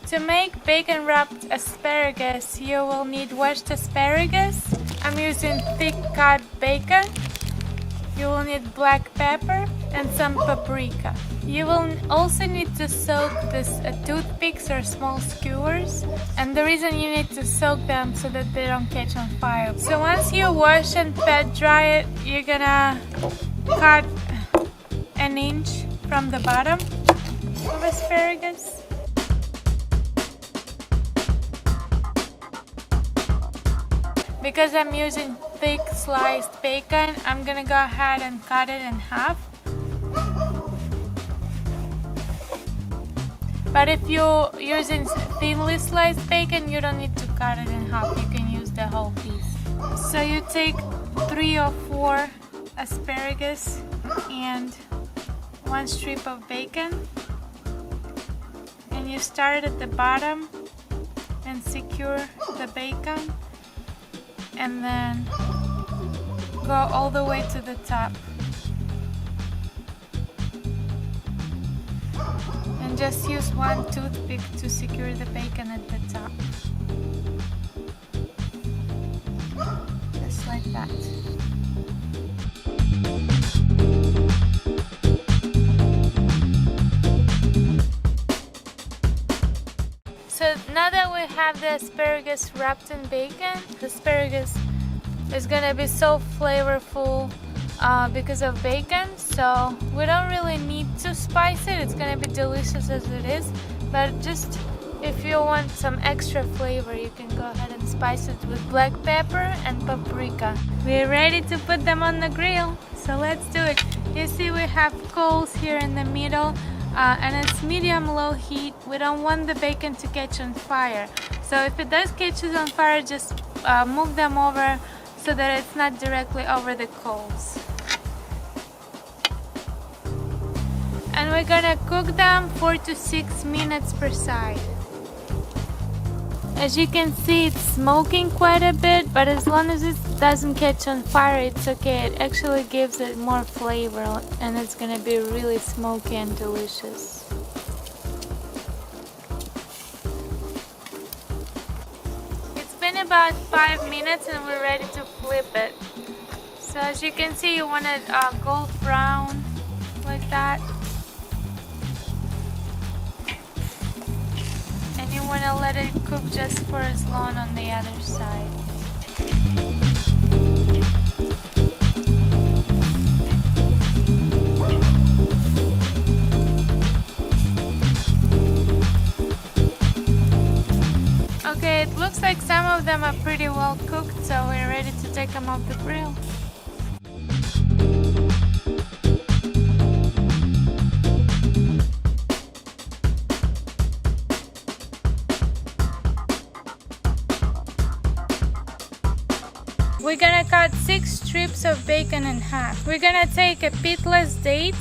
To make bacon wrapped asparagus, you will need washed asparagus. I'm using thick cut bacon. You will need black pepper and some paprika. You will also need to soak this toothpicks or small skewers, and the reason you need to soak them so that they don't catch on fire. So once you wash and pat dry it, you're gonna cut an inch from the bottom of asparagus. Because I'm using thick sliced bacon, I'm gonna go ahead and cut it in half. But if you're using thinly sliced bacon, you don't need to cut it in half. You can use the whole piece. So you take 3 or 4 asparagus and 1 strip of bacon, and you start at the bottom and secure the bacon, and then go all the way to the top. And just use 1 toothpick to secure the bacon at the top. Just like that. So now that we have the asparagus wrapped in bacon, the asparagus is gonna be so flavorful because of bacon, so we don't really need to spice it. It's gonna be delicious as it is, but just if you want some extra flavor, you can go ahead and spice it with black pepper and paprika. We're ready to put them on the grill, so let's do it. You see we have coals here in the middle, and it's medium-low heat. We don't want the bacon to catch on fire, so if it does catch on fire, just move them over so that it's not directly over the coals. And we're gonna cook them 4 to 6 minutes per side. As you can see, it's smoking quite a bit, but as long as it doesn't catch on fire, it's okay. It actually gives it more flavor, and it's gonna be really smoky and delicious. It's been about 5 minutes and we're ready to flip it. So as you can see, you want it gold brown like that. And you want to let it cook just for as long on the other side. Okay, it looks like some of them are pretty well cooked, so we're ready to take them off the grill. We're gonna cut 6 strips of bacon in half. We're gonna take a pitless date.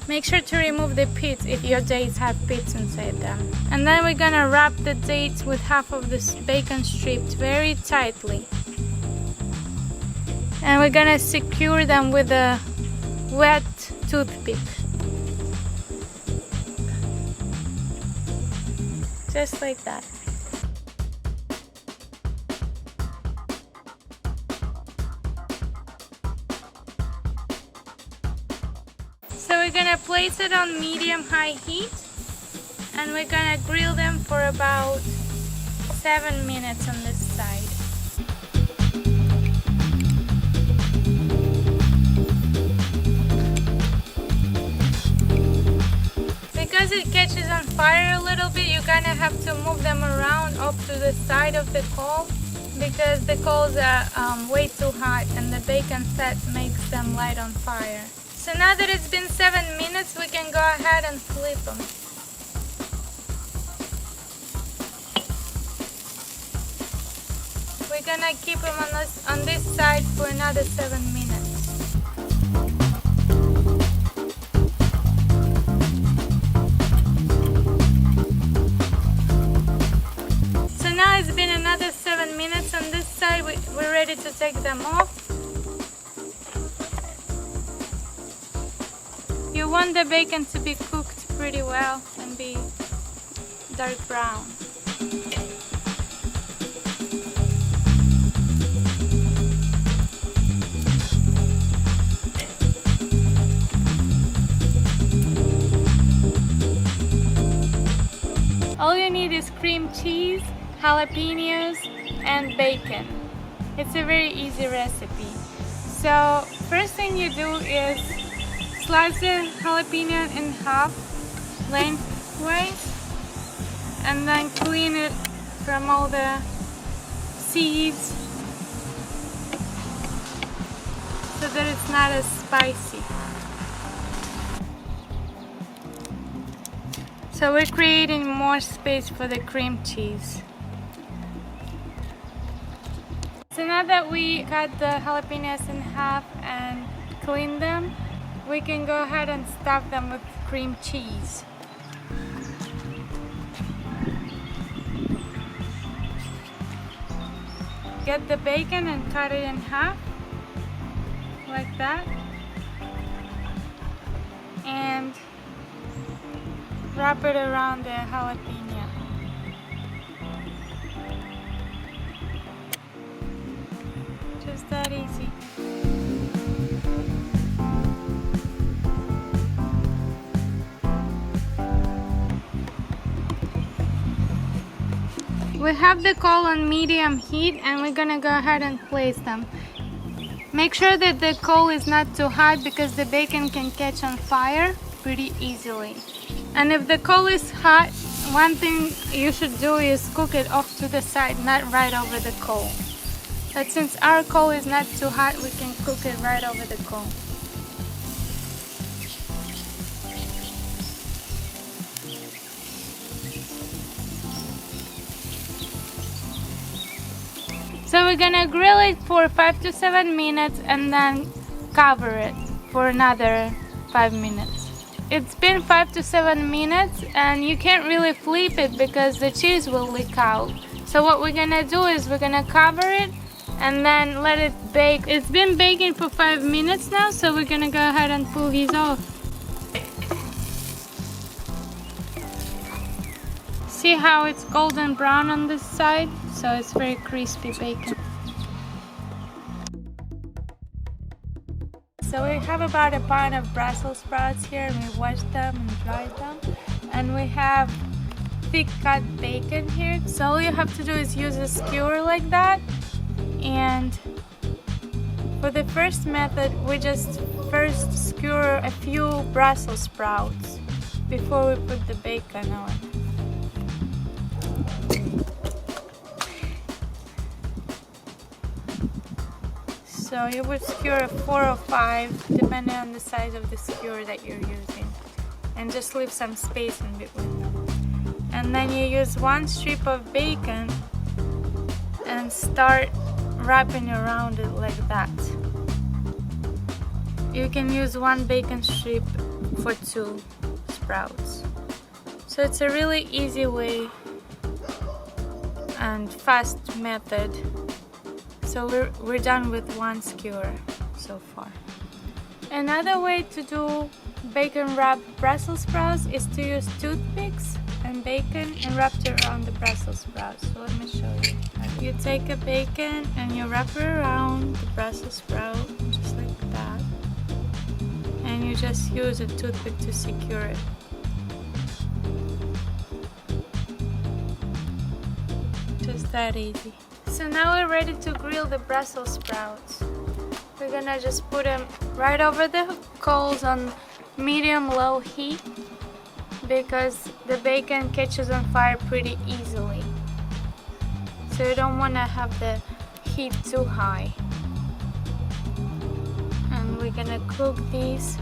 Make sure to remove the pits if your dates have pits inside them. And then we're gonna wrap the dates with half of this bacon stripped very tightly. And we're gonna secure them with a wet toothpick. Just like that. So we're gonna place it on medium-high heat, and we're gonna grill them for about 7 minutes on this side. Because it catches on fire a little bit, you're gonna have to move them around up to the side of the coal, because the coals are way too hot and the bacon fat makes them light on fire. So now that it's been 7 minutes, we can go ahead and flip them. We're gonna keep them on this side for another 7 minutes. So now it's been another 7 minutes on this side. We're ready to take them off. You want the bacon to be cooked pretty well and be dark brown. is cream cheese, jalapenos, and bacon. It's a very easy recipe. So first thing you do is slice the jalapeno in half lengthwise and then clean it from all the seeds so that it's not as spicy. So we're creating more space for the cream cheese. So now that we cut the jalapenos in half and clean them, we can go ahead and stuff them with cream cheese. Get the bacon and cut it in half, like that. And wrap it around the jalapeno. Just that easy. We have the coal on medium heat and we're gonna go ahead and place them. Make sure that the coal is not too hot because the bacon can catch on fire pretty easily. And if the coal is hot, one thing you should do is cook it off to the side, not right over the coal. But since our coal is not too hot, we can cook it right over the coal. So we're gonna grill it for 5 to 7 minutes and then cover it for another 5 minutes. It's been 5 to 7 minutes and you can't really flip it because the cheese will leak out. So what we're gonna do is we're gonna cover it and then let it bake. It's been baking for 5 minutes now, so we're gonna go ahead and pull these off. See how it's golden brown on this side? So it's very crispy bacon. So we have about a pound of Brussels sprouts here and we washed them and dried them. And we have thick cut bacon here. So all you have to do is use a skewer like that. And for the first method, we just first skewer a few Brussels sprouts before we put the bacon on. So you would skewer 4 or 5 depending on the size of the skewer that you're using, and just leave some space in between them. And then you use one strip of bacon and start wrapping around it like that. You can use one bacon strip for 2 sprouts. So it's a really easy way and fast method. So we're done with one skewer so far. Another way to do bacon wrapped Brussels sprouts is to use toothpicks and bacon and wrap it around the Brussels sprouts. So let me show you. You take a bacon and you wrap it around the Brussels sprout just like that. And you just use a toothpick to secure it. Just that easy. So now we're ready to grill the Brussels sprouts. We're gonna just put them right over the coals on medium-low heat because the bacon catches on fire pretty easily. So you don't want to have the heat too high. And we're gonna cook these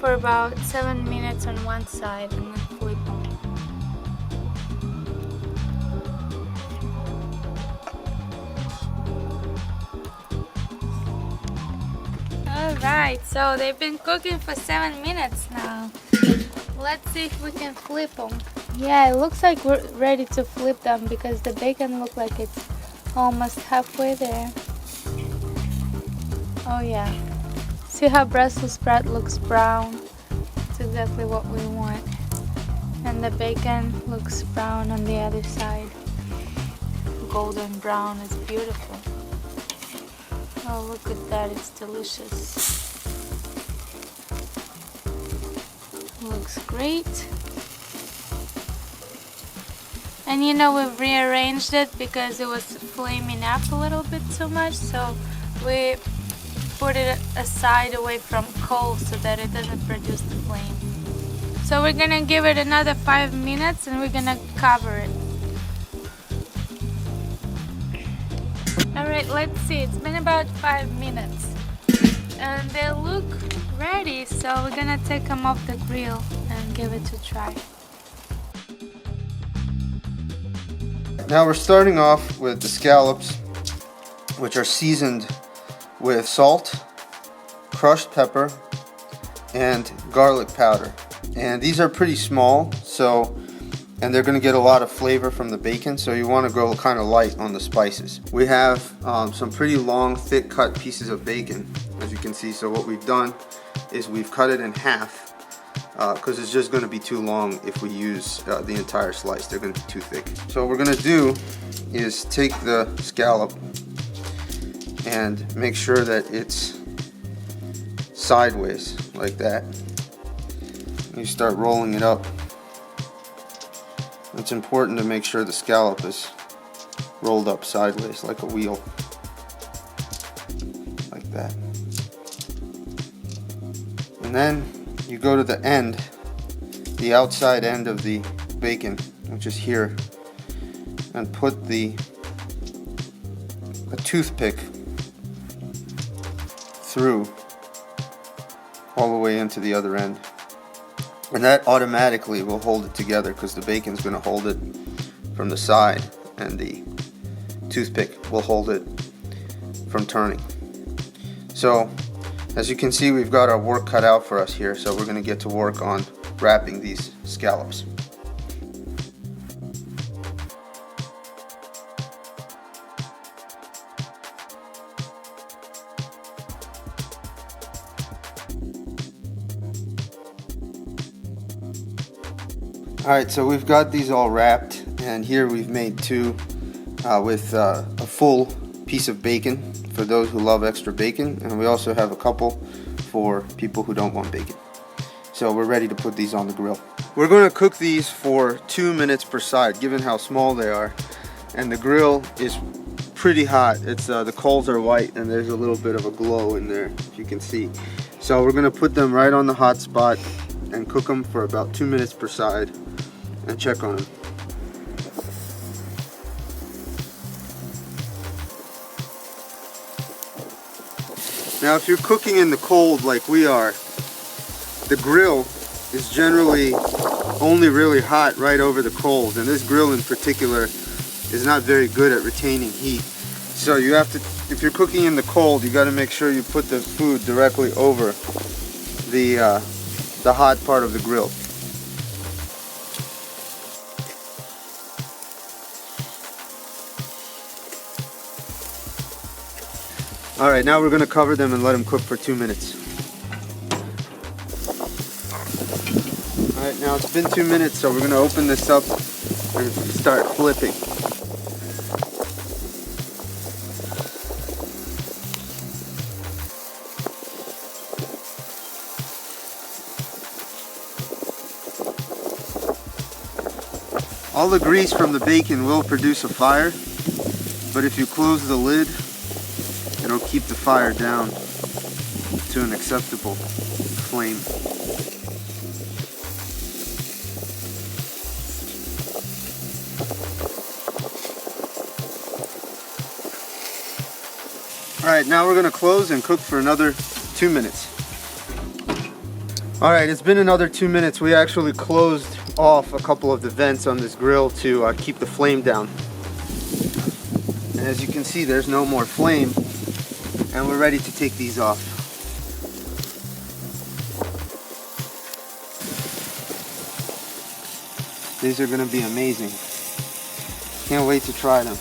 for about 7 minutes on one side and then flip them. Alright, so they've been cooking for 7 minutes now. Let's see if we can flip them. Yeah, it looks like we're ready to flip them because the bacon looks like it's almost halfway there. Oh yeah. See how Brussels sprout looks brown? It's exactly what we want. And the bacon looks brown on the other side. Golden brown is beautiful. Oh, look at that, it's delicious. Looks great. And you know, we've rearranged it because it was flaming up a little bit too much, so we put it aside away from coal so that it doesn't produce the flame. So we're gonna give it another 5 minutes and we're gonna cover it. Alright, let's see, it's been about 5 minutes and they look ready, so we're gonna take them off the grill and give it a try. Now we're starting off with the scallops, which are seasoned with salt, crushed pepper, and garlic powder. And these are pretty small, and they're going to get a lot of flavor from the bacon, so you want to go kind of light on the spices. We have some pretty long, thick cut pieces of bacon, as you can see. So what we've done is we've cut it in half, because it's just going to be too long if we use the entire slice. They're going to be too thick. So what we're going to do is take the scallop and make sure that it's sideways like that. You start rolling it up. It's important to make sure the scallop is rolled up sideways like a wheel, like that. And then you go to the end, the outside end of the bacon, which is here, and put a toothpick through all the way into the other end. And that automatically will hold it together because the bacon's going to hold it from the side and the toothpick will hold it from turning. So as you can see, we've got our work cut out for us here, so we're going to get to work on wrapping these scallops. Alright, so we've got these all wrapped, and here we've made two with a full piece of bacon for those who love extra bacon, and we also have a couple for people who don't want bacon. So we're ready to put these on the grill. We're going to cook these for 2 minutes per side, given how small they are, and the grill is pretty hot. It's the coals are white and there's a little bit of a glow in there, if you can see. So we're going to put them right on the hot spot and cook them for about 2 minutes per side and check on them. Now if you're cooking in the cold like we are, the grill is generally only really hot right over the coals, and this grill in particular is not very good at retaining heat. So you have to, if you're cooking in the cold, you got to make sure you put the food directly over the hot part of the grill. Alright, now we're going to cover them and let them cook for 2 minutes. Alright, now it's been 2 minutes, so we're going to open this up and start flipping. All the grease from the bacon will produce a fire, but if you close the lid, it'll keep the fire down to an acceptable flame. Alright, now we're going to close and cook for another 2 minutes. Alright, it's been another 2 minutes. We actually closed off a couple of the vents on this grill to keep the flame down. And as you can see, there's no more flame, and we're ready to take these off. These are going to be amazing. Can't wait to try them.